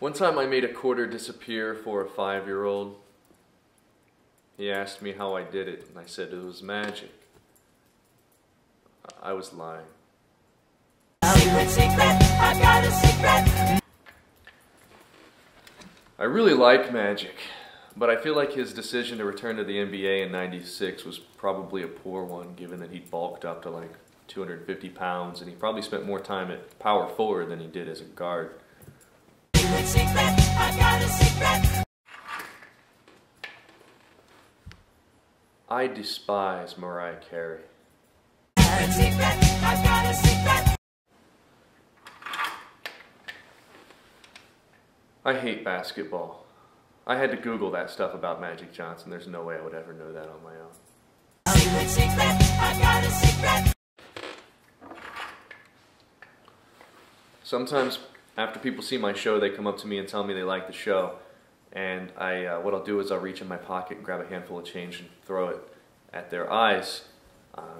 One time I made a quarter disappear for a 5-year-old. He asked me how I did it, and I said it was magic. I was lying. I really like Magic, but I feel like his decision to return to the NBA in '96 was probably a poor one, given that he bulked up to like 250 pounds, and he probably spent more time at power forward than he did as a guard. I despise Mariah Carey. I hate basketball. I had to Google that stuff about Magic Johnson. There's no way I would ever know that on my own. Sometimes after people see my show, they come up to me and tell me they like the show. And what I'll do is I'll reach in my pocket and grab a handful of change and throw it at their eyes.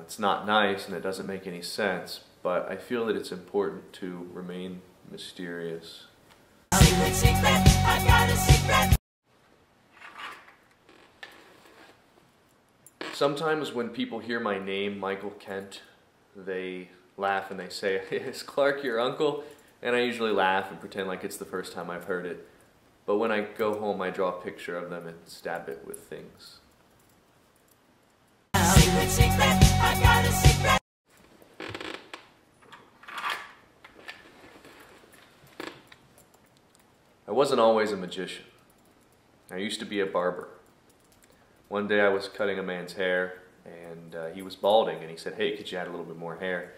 It's not nice and it doesn't make any sense, but I feel that it's important to remain mysterious. Sometimes when people hear my name, Michael Kent, they laugh and they say, "Is Clark your uncle?" And I usually laugh and pretend like it's the first time I've heard it. But when I go home, I draw a picture of them and stab it with things. I wasn't always a magician. I used to be a barber. One day I was cutting a man's hair, and he was balding, and he said, "Hey, could you add a little bit more hair?"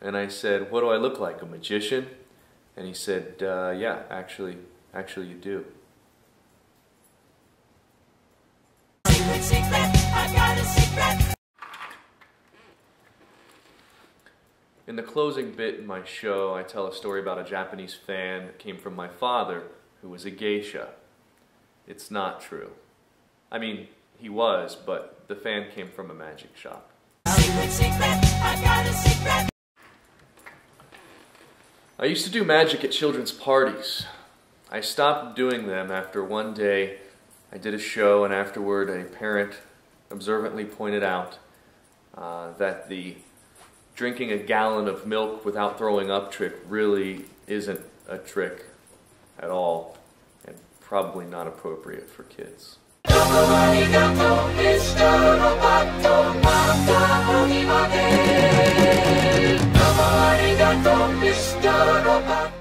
And I said, "What do I look like, a magician?" And he said, "Yeah, actually you do." In the closing bit in my show, I tell a story about a Japanese fan that came from my father, who was a geisha. It's not true. I mean, he was, but the fan came from a magic shop. I used to do magic at children's parties. I stopped doing them after one day I did a show, and afterward a parent observantly pointed out that the drinking a gallon of milk without throwing up trick really isn't a trick at all, and probably not appropriate for kids. Mr.